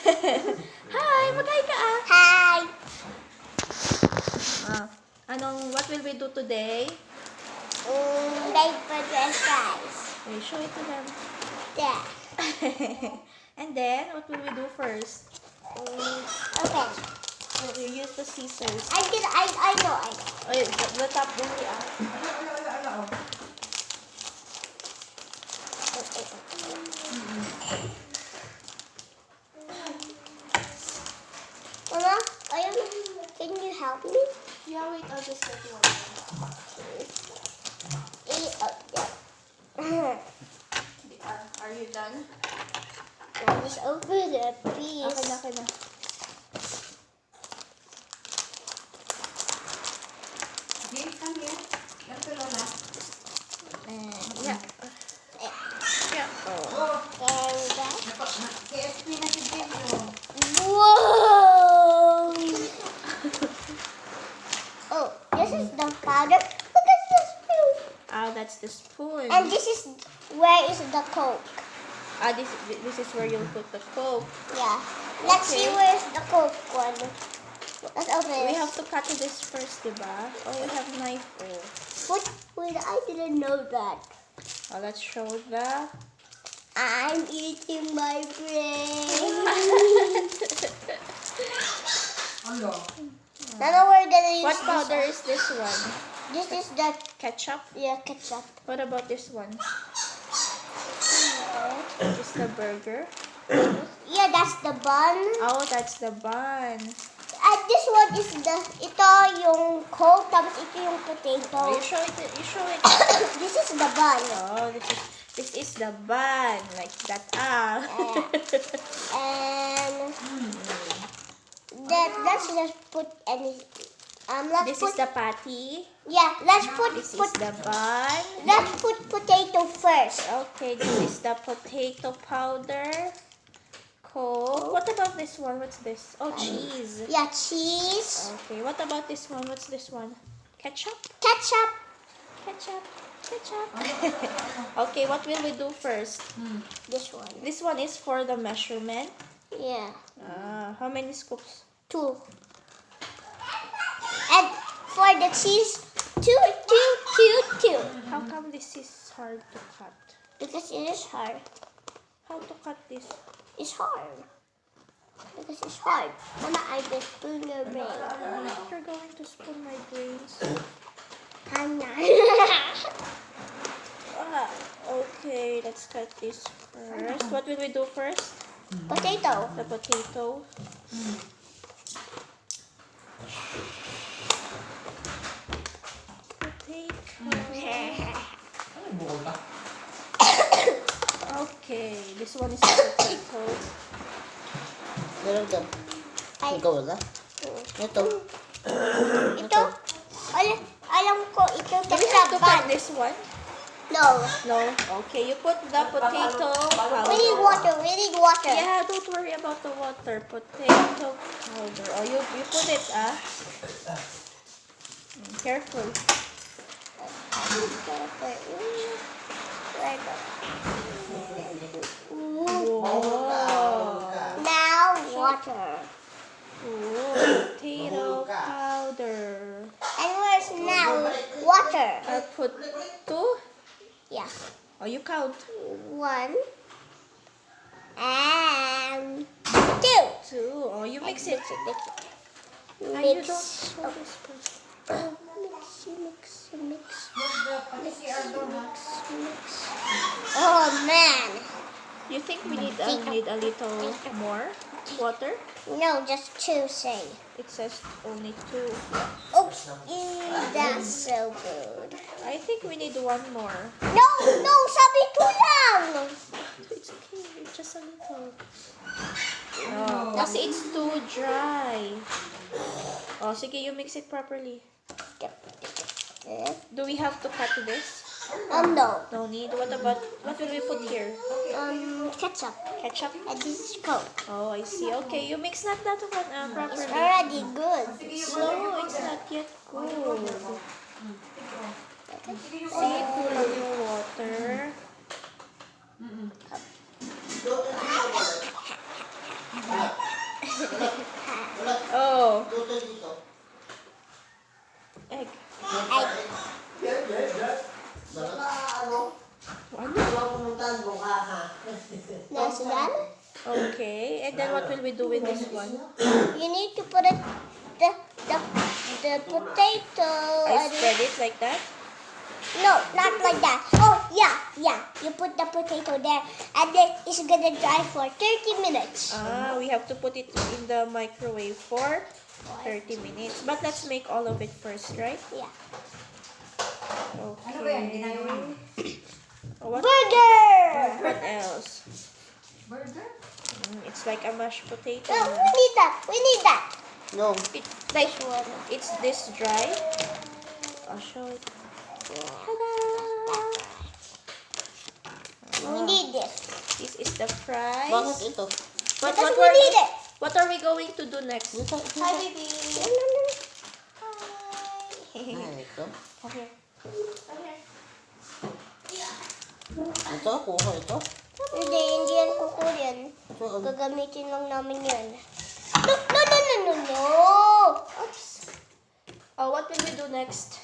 Hi! Mag-hi ka ah! Hi! What will we do today? Diaper dress guys. Okay, show it to them. Yeah. And then, what will we do first? Okay. Oh, you use the scissors. I know. Oh, the top only ah. Mama, can you help me? Yeah, wait, I'll just get one. Are you done? Just open it, please. Okay na. Come here. Yeah. Yeah. Oh, And that. KSP na si Jim. Whoa! Oh, this is the powder. Look at this spoon. Oh, that's the spoon. And this is where is the Coke? This is where you'll put the Coke. Yeah. Let's see Okay. where's the Coke one. Let's open it. We have to cut this first, diba? Oh, we have knife. Oh. Wait, I didn't know that. Oh, let's show that. I'm eating my brain. Ano? Now we're gonna use What this powder one. is this one? This is the Ketchup? ketchup. What about this one? Is this the burger? Yeah, that's the bun. Oh, that's the bun. And this one is ito yung Coke, tapos ito yung potato. Oh, you show it. This is the bun. Oh, this is the bun. Like that. Ah. And let's just put any. This is the patty. Yeah, let's put This is the bun. let's put potato first. Okay, this is the potato powder. Coke. What about this one? What's this? Oh, cheese. Yeah, cheese, Okay, what about this one? What's this one? Ketchup? ketchup. Ketchup. Okay, what will we do first? This one. This one is for the measurement. Yeah, How many scoops? 2. And for the cheese, 2. How come this is hard to cut? Because it is hard. How to cut this? It's hard. Because it's hard. Mama, I just spoon your brain. You're going to spoon my brains. I'm not. Okay, let's cut this first. What will we do first? Potato. The potato. Ano bukol ka? Okay, this one is the potato. Meron ka. Ay, Ikaw wala? Ito. ito. Alam ko, ito Do we have to cut ketchup. this one? No. No. Okay, you put the potato We need powder. water. Yeah, don't worry about the water. Potato powder. Oh, you put it, Careful. Whoa. Now water. Potato powder. And where's now water? I put 2. Yeah. Oh, you count. 1 and 2. 2. Oh, you mix it. Mix. You don't show this first. Mix. Pati si Ardo ha? Oh man. You think we need a little more water? No, just 2 say. It says only 2. Oops. That's so good. I think we need 1 more. No, sabi 2 lang. It's okay, just a little. No, kasi it's too dry. Oh, sige, you mix it properly. Do we have to cut this? No. No need. What will we put here? Ketchup. Ketchup? And this is Coke. Oh, I see. Okay, you mix not that one It's properly. already good. No, it's not yet good. See, kulang yung water. Ito. That's done. Okay, and then what will we do with this one? You need to put it the potato. I spread it like that. No, not like that. Oh yeah. You put the potato there, and then it's gonna dry for 30 minutes. We have to put it in the microwave for 30 minutes. But let's make all of it first, right? Yeah. Ano ba yan? Ginagawa? Oh, what Burger. else? Burger? It's like a mashed potato. No, we need that. We need that. No. It's like it's this dry. I'll show it. We need this. This is the fries. Bakit ito? What Because we were need it. what are we going to do next? Dito. Hi, baby. Ay, ito. Come here. Come here. Ito, kuha ito. Hindi yan kukunin. Ito, ano? Gagamitin lang namin yan. No. Oops. Oh, what will we do next?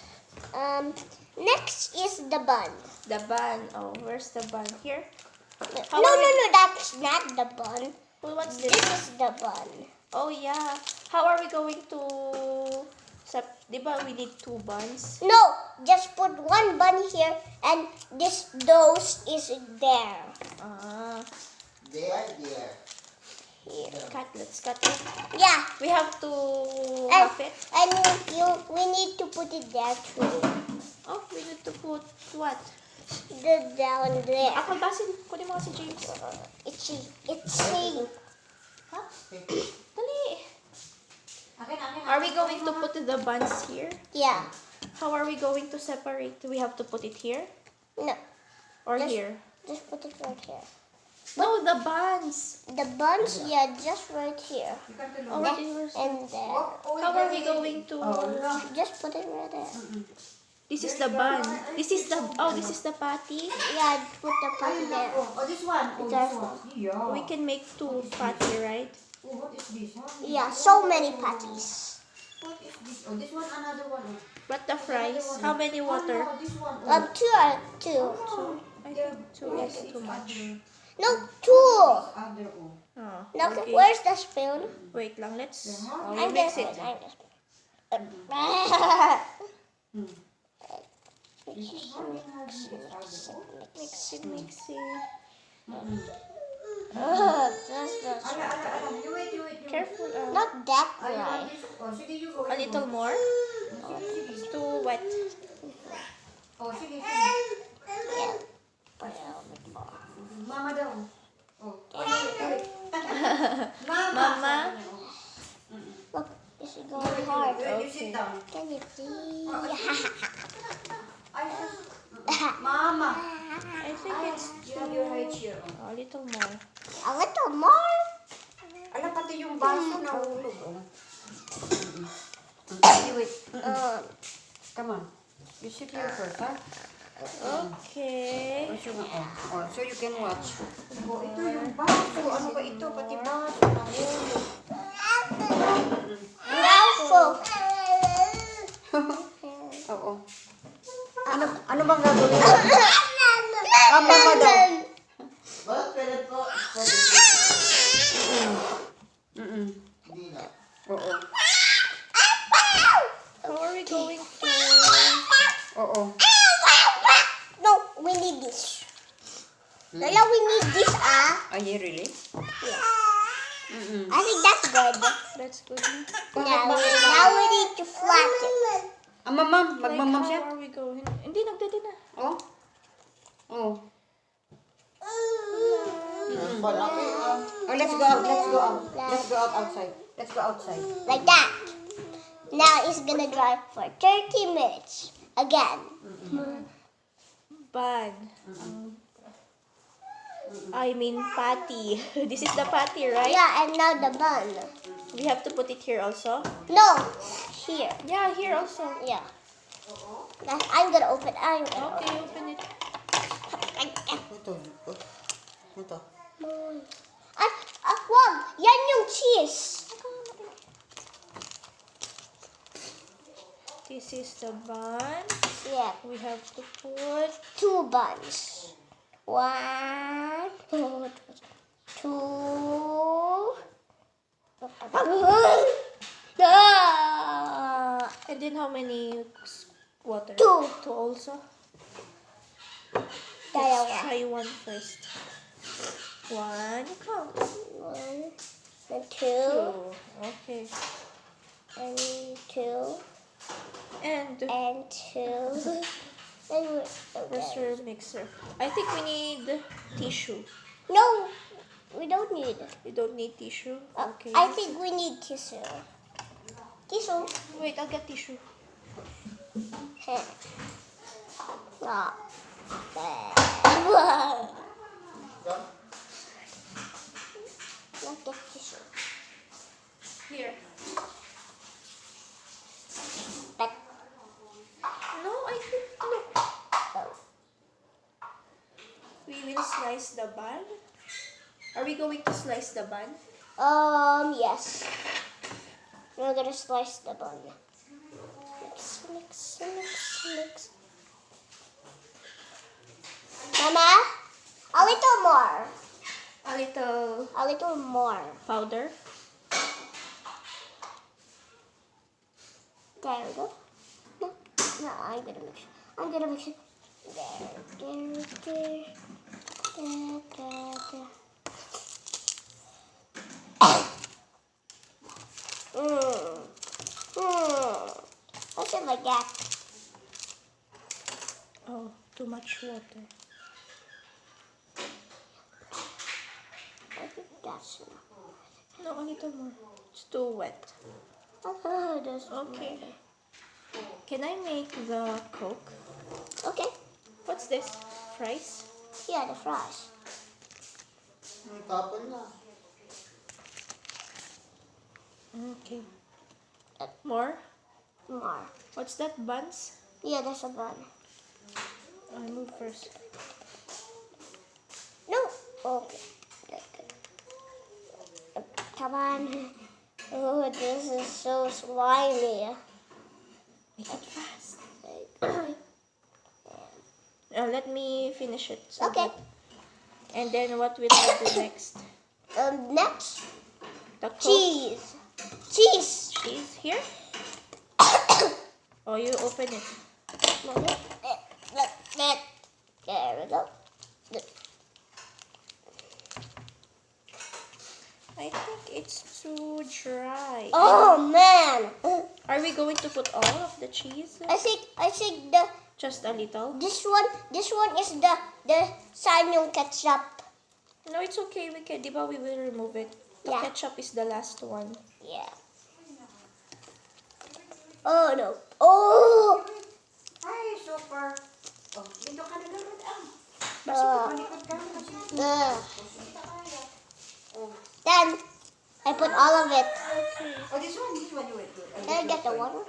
Next is the bun. The bun. Oh, where's the bun? Here? No, that's not the bun. Well, what's this? This is the bun. Oh, yeah. How are we going to... Diba we need 2 buns? No, just put one bun here and this dose is there. There. Let's cut it. Yeah. We have to And, half it. and we need to put it there too. Oh, we need to put what? Down there. Ako, Basil. Kunin mo si James. It's Ha? Dali. Akin. Are we going to put the buns here? yeah. How are we going to separate? Do we have to put it here? No, Or Just- here? just put it right here. No, the buns. The buns, yeah, just right here. Oh, what is yours? And there. How are we going to... Just put it right there. This is the bun. This is the... Oh, this is the patty. Yeah, put the patty there. Oh, this one. Oh, this Careful. one. Yeah. We can make 2 patty, right? Oh, what is this? Yeah, so many patties. What is this? Oh, this one, another one. But the fries, how many water? Oh, this one. Two are two. I think 2 is too much. No, two. Other, oh. Oh, Now, okay. where's the spoon? Wait lang, let's... Oh, I'm we mix it. I'm just. Mix it, mix it. You wait. Careful. Not that Ay, dry. this. Oh, sige, you go. A little more. It's too wet. Oh, sige. Yeah. Mama daw. Oh. Wait. Mama. Look, this is going hard. You sit down. Can you see? Ay, Mama. I think it's You have your high chair. a little more. A little more. Ala, pati yung baso na ulog. Oh. Wait. Come on. You sit here first, ha? Okay. Oh, so you can watch. Oh, ito yung baso. Ano ba ito? Pati baso. Nahulog. Ralpho. Oo. Ano bang gagawin mo? Mama daw. Bakit pwede po? Hindi na. Oo. How are we going to... Oo. No, we need this. Lola, we need this, Are you really? Yeah. I think that's good. That's good. Now we need to flatten it. Ma'am. Like, Magmamam siya? how are we going? Hindi, nagdadi na. Oh. Oh. Malaki ah. Oh, let's go out. Let's go out outside. Let's go outside. Like that. Now it's gonna dry for 30 minutes. Again. Bun. I mean patty. This is the patty, right? Yeah, and now the bun. We have to put it here also. No, here. Yeah, here also. Yeah. I'm gonna open. Okay, open it. Ito. Wag! Yan yung cheese. This is the bun. Yeah, We have to put... 2 buns. 1, 2. And then how many water? 2. 2 also? Dalawa. Let's try one first. 1, count. 1 and 2 2. Okay. and 2 And and 2. And where's your mixer? I think we need tissue. no, we don't need. We don't need tissue. Okay. I think we need tissue. Tissue. Wait, I'll get tissue. Ah. Not get tissue. Here. But No, I think look. oh. We will slice the bun. Are we going to slice the bun? Yes. We're gonna slice the bun. Mix, mix, mix, mix. Mama, a little more. A little A little more. powder. There we go. No, no, I'm gonna mix it. I'm gonna mix it. There. What's it like that? Oh, too much water. I think that's enough. No, a little more. It's too wet. That's Okay. Can I make the Coke? okay. What's this? Fries? Yeah, the fries. Tapon na. Okay. More? More. What's that? Buns? Yeah, that's a bun. I'll move first. No. Okay. Good. Come on. Oh, this is so slimy. Make it fast. Let me finish it. So Okay. and then what will I do next? Next, The Coke? cheese. Cheese. Cheese here? Oh, you open it. There we go. I think it's too dry. Oh man! Are we going to put all of the cheese? I think Just a little? this one is the Sanyong ketchup. No, it's okay. We can, diba, we will remove it. The Yeah. ketchup is the last one. Yeah. Oh no. Oh. Ay, super. Oh, dito ka na naman. Malikot ka. Then I put all of it. Oh, this one, you wait. Can I get the water?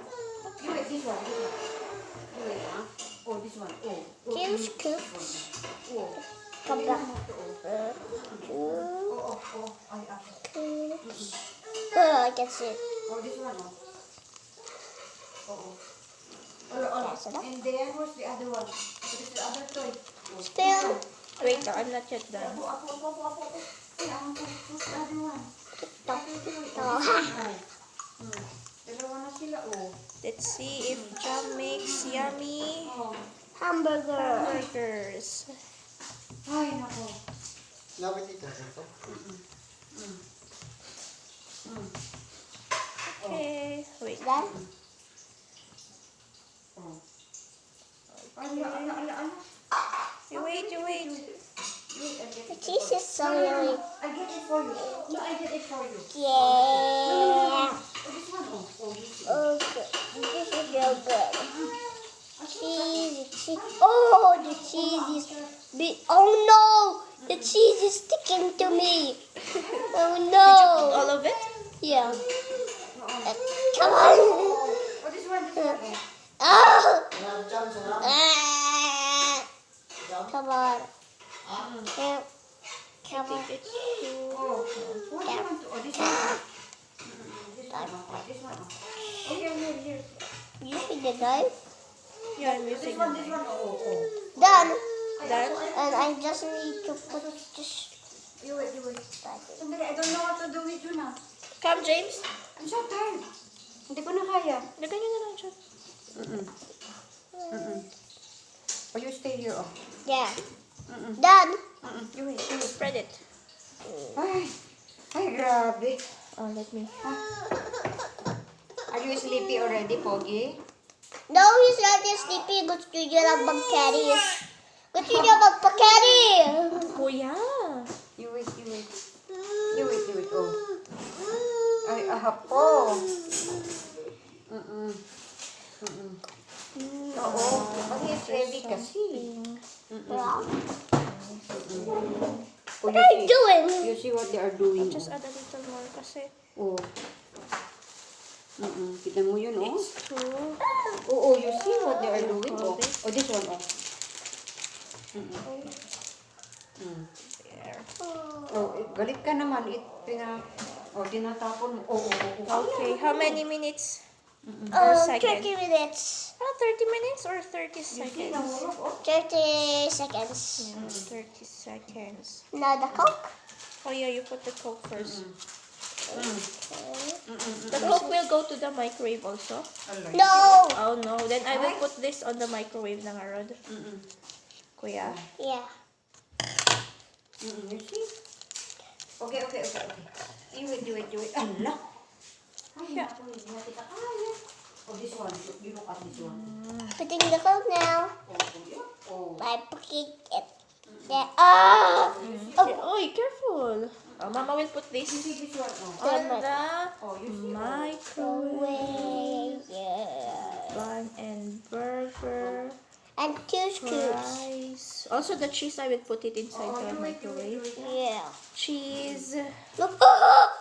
You wait, this one. You wait, huh? Oh, this one. Oh. Two scoops. Oh. Come back. Two Oh. Ay, scoops. Oh, I can see it. Oh, this one, oh. Oh. That's enough. And then, what's the other one? What is the other toy? Oh. Still. Wait, I'm not yet done. Apo. Ay, what's the other one? Dalawa na sila, oh. Let's see if Jam makes yummy Oh. Hamburger. burgers. Ay, nako. Lapit ito. Ito. Okay, wait. Then Oh. Ala. You wait. You wait, I get the it. cheese is so yummy. I get it for you. No, I get it for you. Yeah. Oh, this one, oh. Oh, this one. Okay. This is so good. Cheese. Oh, the cheese is big. Oh no! The cheese is sticking to me. Oh no! All of it? Yeah. Come on. Oh, this one. Oh. Sarap dyan, sarap. Come on. Yeah. I Come on. think it's too... Oh, what do you want to? Oh, this one. This one, oh. This one, oh. Oh, here. You see the knife? Yeah, I'm This using one, it. oh. Done. Ay, Done? And I just need to put this. You wait. Sandali, I don't know what to do with you now. Come, James. I'm so tired. Hindi ko na kaya. Lagyan nyo na lang dyan. Oh, you stay here, oh. Yeah. Done. You wait. Spread it. Ay, grabe. Oh, let me. Are you sleepy already, Pogi? No, he's not just sleepy. Gusto niya lang mag-carry. Gusto niya magpa-carry. Kuya. You wait. Oh. Ay, ahap po. Oo. Kasi it's heavy kasi. Oh, What are you doing? You see what they are doing. Just add a little more kasi. Oh. Kita mo yun, oh. It's too... Oh, you see what they are doing, oh. Oh, this one, oh. There. Oh, galit ka naman. Tinatapon mo. Oh. Okay, how many minutes? 30 second. minutes. 30 minutes or 30 seconds? 30 seconds. Yeah, 30 seconds. Now the Coke. Oh yeah, you put the Coke first. The Coke will go to the microwave also? No. Oh no, then I will put this on the microwave na nga, Rod. Kuya. Yeah. You see? Okay. You wait. Allah. Yeah. Oh, this one. You look at this one. Putting the Coke now. Oh. By putting it there. Ah! Okay. Oy, careful. Oh, Mama will put this This one, oh. on the Oh, you see? microwave. Yeah. Bun and burger. And 2 scoops. Fries. Also the cheese, I will put it inside the microwave. Yeah. Cheese. Look. Whoa.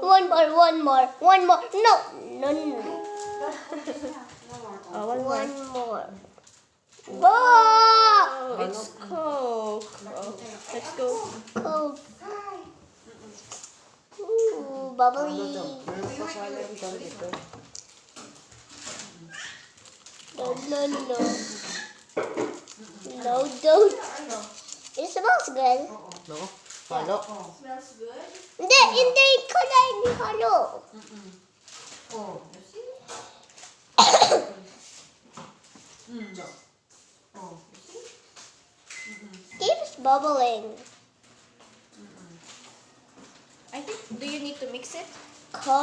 One more. No. Oh, one more. One more. Whoa! Oh, it's Coke. Oh, let's go. Coke. Ooh, bubbly. No, don't. It smells good. No? Halo? Smells good. Hindi ko na inihalo. Oh, you see? Oh, you see? Keeps bubbling. I think, do you need to mix it? Coke.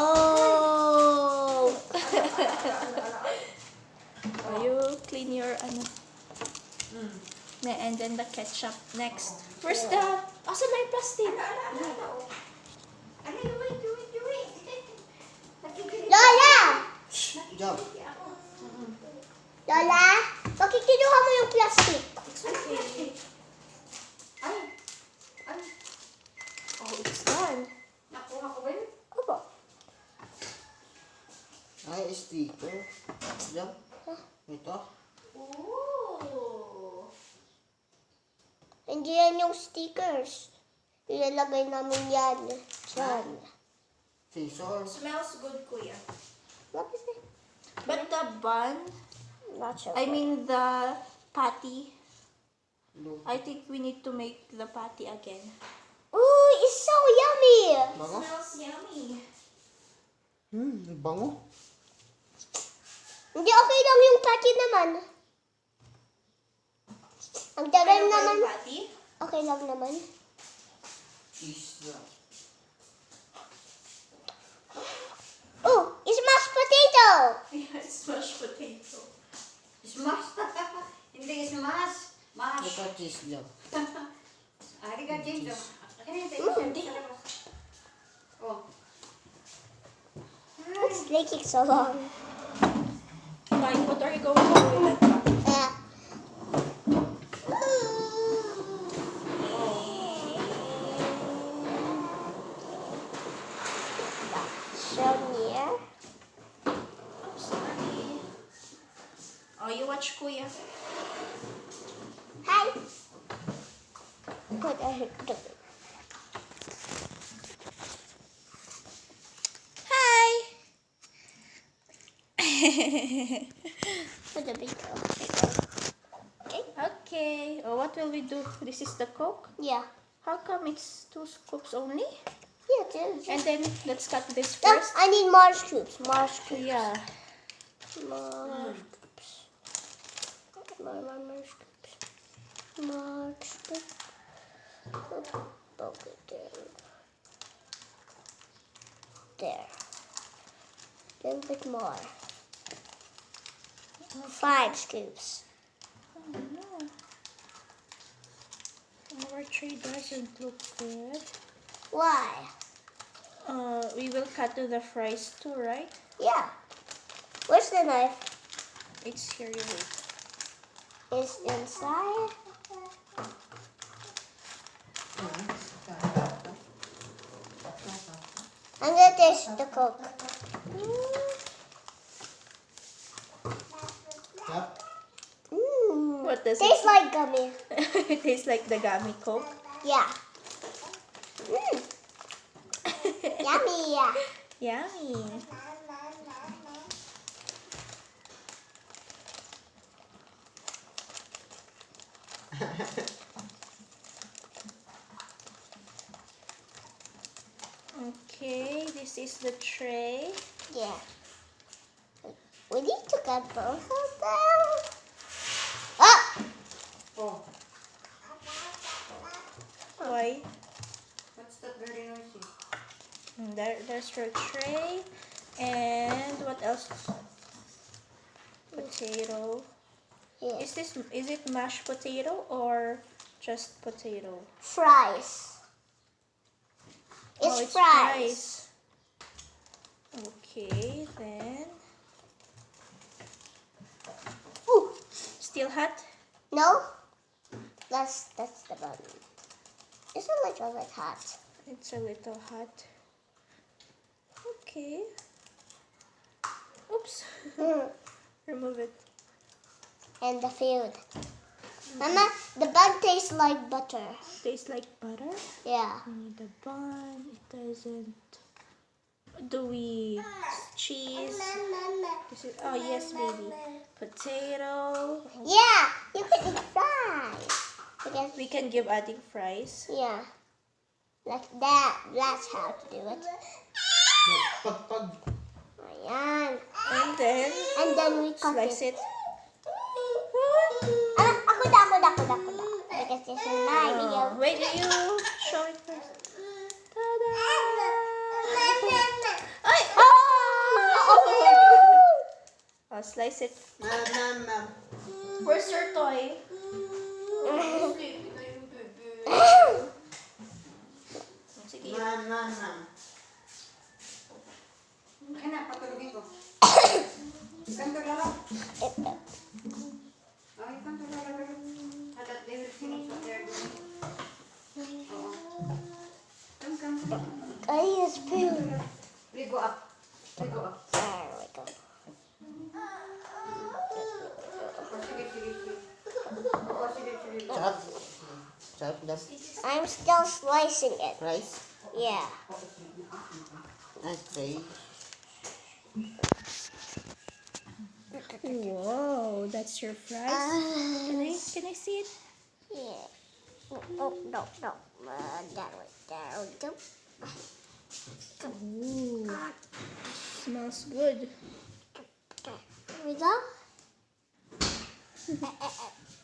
Or you clean your, ano. And then the ketchup next. Where's the, asan na yung plastic? Lola! Jump. Lola, bakit kinuha mo yung plastic? Oh, it's done. Nakuha ko ba yun? Opo. Ay, sticker. Jump. Ito. Ooh. Hindi yan yung stickers. Ilalagay namin yan. Diyan. Scissor. Smells good, Kuya. What is it? But the bun, Not sure. I mean the patty, Blue. I think we need to make the patty again. Ooh, it's so yummy. Bango? Smells yummy. Bango. Hindi, okay lang yung patty naman. Ang tagal naman. Patty? Okay lang naman. Cheese lang. Oh, it's mashed potato. Yeah, it's mashed potato. Smash. Hindi, smash. Mash. Ito cheese lang. Ari ka, James. Hindi. Oh. It's taking so long. Fine, what are you going to do with that? Yeah. So near. I'm sorry. Oh, you watch Kuya. Hi. What are you doing? Hi! Put a bit of Okay. Oh, what will we do? This is the Coke. Yeah. How come it's 2 scoops only? Yeah, it is. And then let's cut this No, first. I need more scoops. More scoops. Yeah. More scoops. More scoops. More scoops. Okay, there. There. A little bit more. 5 scoops. Oh no. Our tray doesn't look good. Why? We will cut to the fries too, right? Yeah. Where's the knife? It's here, you wait. It's inside. I'm gonna taste the Coke. Yep. What does Tastes it like gummy. It tastes like the gummy Coke. Yeah. Yummy. Yeah. Yummy. Okay, this is the tray. Yeah. We need to cut both of them. Ah! Oh, Why? what's that very noisy? There's your tray. And what else? Potato. Yeah. Is it mashed potato or just potato? Fries. Oh, It's fries. Okay, then. Ooh. Still hot? No? That's the bun. It's a little bit hot. It's a little hot. Okay. Oops. Remove it. And the food. Mama, the bun tastes like butter. Tastes like butter. Yeah. We need the bun. It doesn't. Do we cheese? This is, oh yes, baby. Potato. Yeah, you can eat fries. Because, We can give adding fries. yeah. Like that. That's how to do it. Pag. Ayan. And then And then we cut slice it. it. Ako da. Because this is my video. Wait, you show it first. Ta-da! Ay! Oh, slice it. Ma'am. Where's your toy? Sleepy na yung bebe. Sige. Ma'am. Kaya na, patulogin ko. Kanto lalo. Ay, kanto lalo. That they will finish what they're doing. Oo. Come. I use spoon. We go up. There we go. Sige. Sarap na. I'm still slicing it. Rice. Yeah. Okay. Whoa, that's your fries. Can I see it? Yeah. Oh, no. That way. There we go. Ooh, smells good. There we go.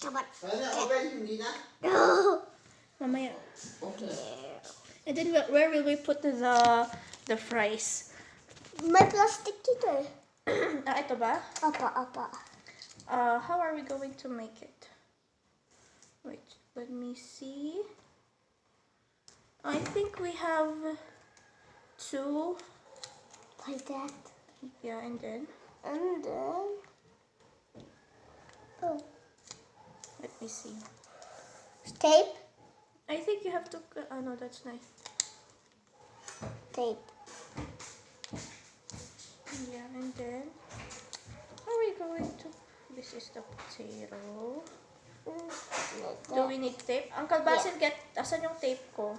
Come on. Hindi na? Mamaya. Okay. And then where will we put the fries? May plastic dito eh. Ito ba? Apa. How are we going to make it? Wait, let me see. I think we have 2. Like that. Yeah, and then And then. Oh. let me see. Tape. I think you have to. Oh no, that's nice. Tape. Yeah, and then how are we going to? This is the potato. Do we need tape? Uncle Basil, asan yung tape ko?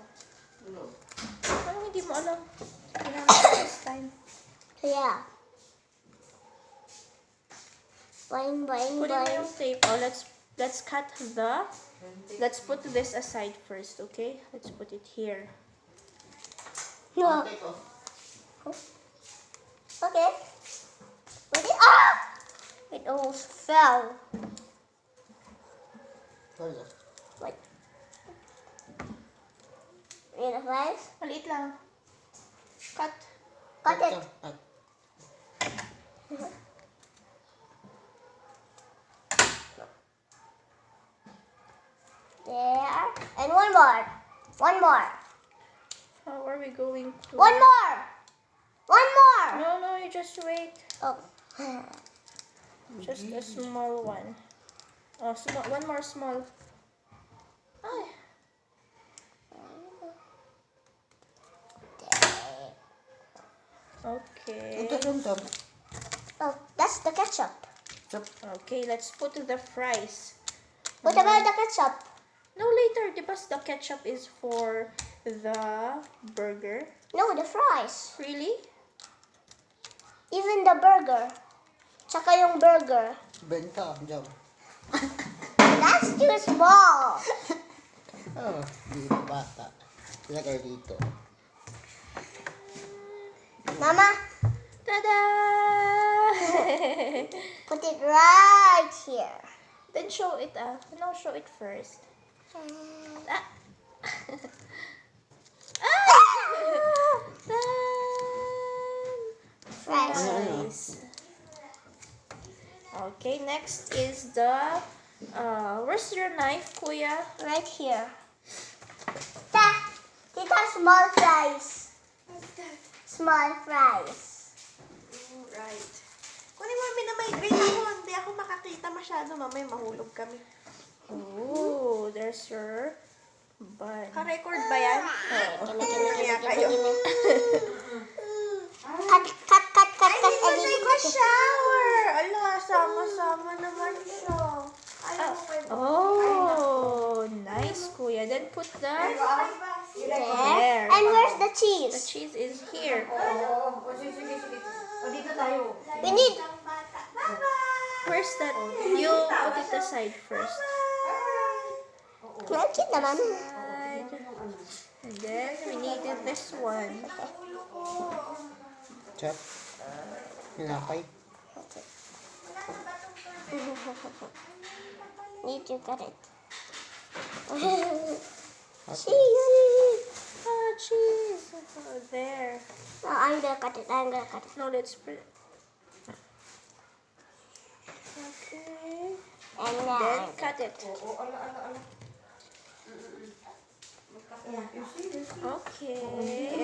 No. Parang hindi mo alam. Ginamit this time. Yeah. Boing. Put in mo yung tape. Oh, let's let's cut the, let's put this aside first, okay? Let's put it here. No. Take off. Okay. Put it. Ah! It almost fell. Hold on. Wait. Read the flies. Maliit lang. Cut. Cut it. Cut. There. And one more. One more. How are we going to... One more. One more. No, no, you just wait. Oh. Just a small one. Oh, small, one more small. Ay. Okay. Dum. Oh, that's the ketchup. Okay, let's put the fries. What about the ketchup? No, later, because the ketchup is for the burger. No, the fries. Really? Even the burger. Tsaka yung burger. Benta. Jam. That's too small. Oh, dito bata. Ilagay dito. Mama, Ta-da! put it right here. Then show it, no, show it first. Ah! Fries. Nice. Okay, next is the, where's your knife, Kuya? Right here. These are small fries. Small fries. Right. Kunin mo, Mami, na may green ako. Hindi ako makakita masyado. Mamaya mahulog kami. Ooh, there's your bun. Ka-record ba yan? Kaya kayo. Cut. Ay, hindi ko shower. Ala, sama-sama naman siya. Ayaw mo kayo. Oh, nice, Kuya. Then put the, There. And where's the the cheese? cheese is here. Oo. O, sige. O, dito tayo. We need. Where's that? You put it aside first. Cute naman. And then we needed this one. Chop. Hinakay. Need to cut it. Okay. Cheese. Ah, cheese. Oh, there. No, I'm gonna cut it. No, let's put it. Okay. And Then now. cut it. Okay.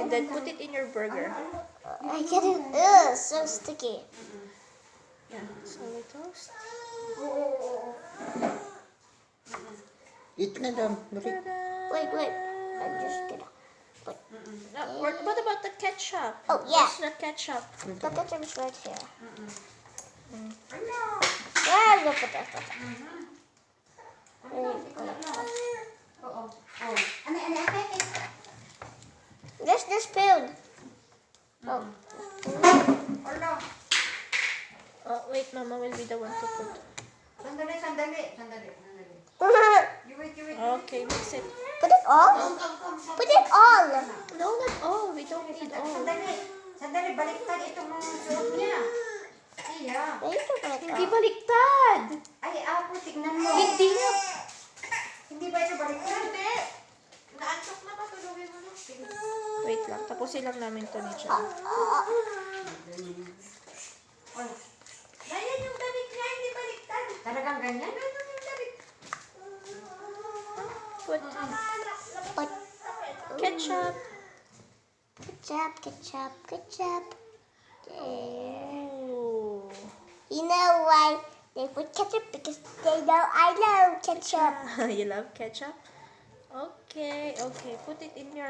And then put it in your burger. I get it. Ugh, so sticky. Solid toast. Eat na Jam. Look. Ta-da! Wait. I'm just gonna put. What about the ketchup? Oh, yeah. Where's the ketchup? The ketchup is right here. Where is the potato? There's the spoon. Oh. Oh, wait, Mama will be the one to put. Sandali. You wait. Okay, mix it. Put it all? Put it all. No, not all. We don't need all. Sandali, baliktad itong mga suot niya. Iya. There you go, put it Hindi all. baliktad. Ay, Apo, tignan mo. Hindi nga. Hindi ba ito baliktad? Hindi. Naantok na ba? Tulungin mo na. Wait lang. Tapusin lang namin to ni Chan. Ganyan yung damit niya, hindi baliktad. Talagang ganyan? Ganyan yung damit. Put Put ketchup. ketchup. There. Ooh. You know why they put ketchup? Because they know I love ketchup. You love ketchup? Okay. Put it in your,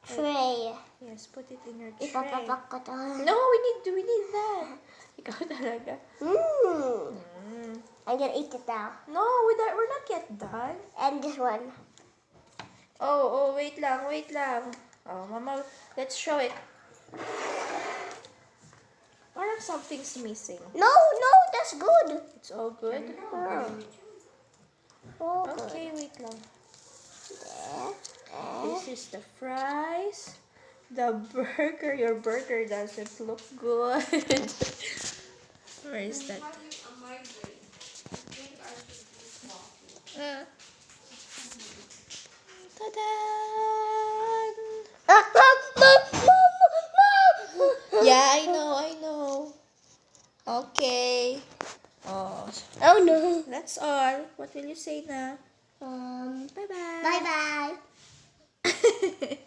Tray. yes, put it in your tray. Ipapapak ko to. No, we need that. Ikaw talaga. I'm gonna eat it now. No, we're not yet done. And this one. Oh, wait lang. Oh, Mama, let's show it. Parang something's missing. No, that's good. It's all good. Okay, wait lang. There. This is the fries. The burger. Your burger doesn't look good. Where is that? A migraine. I think I should drink coffee. Ta-da! Mom. Yeah, I know. Okay. Oh, Oh no. that's all. What will you say na? Bye Bye-bye. bye.